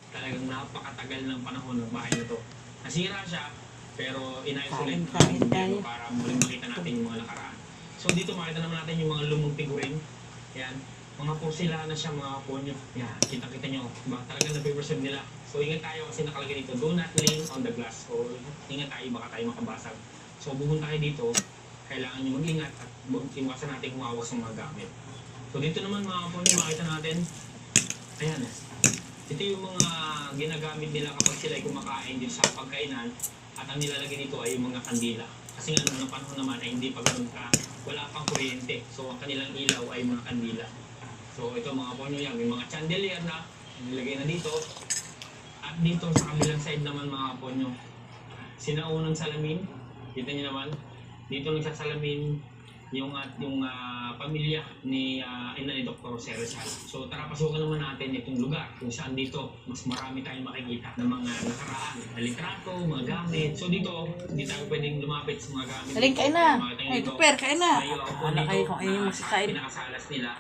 Talagang napakatagal ng panahon ng bahay na to. Nasira siya, pero in-isolate Kain natin tayo. para muling makita natin yung mga nakaraan. So dito makita naman natin yung mga lumang figurine. Yan. Mga porcelana siya, mga ponyo. Yan, kita-kita nyo. Diba? Talagang napipreserve nila. So ingat tayo kasi nakalagay dito, do not lean on the glass. So ingat tayo, baka tayo makabasag. So pupunta kayo dito, kailangan nyo mag-ingat at iwasan natin humawak sa mga gamit. So dito naman mga ponyo, makita natin. Ayan. Ito yung mga ginagamit nila kapag sila ay kumakain dito sa pagkainan at ang nilalagay dito ay yung mga kandila. Kasi nga nung panahon naman ay hindi pa ganun ka, wala pang kuryente. So ang kanilang ilaw ay mga kandila. So ito mga ponyo yan, may mga chandelier na nilagay na dito. At dito sa kabilang side naman mga ponyo, sinaunang salamin, kita niyo naman, dito nagsasalamin yung pamilya ni ina ni Dr. Jose Rizal. So tara pasukan naman natin itong lugar kung saan dito mas marami tayong makikita ng mga nakaraan, litrato, mga gamit. So dito hindi tayo pwedeng lumapit sa mga gamit. Aling kain na. Makita niyo Ay, dito, Tuper, kain na. may upo Wala dito kayo kung ayun na masikain. pinakasalas nila.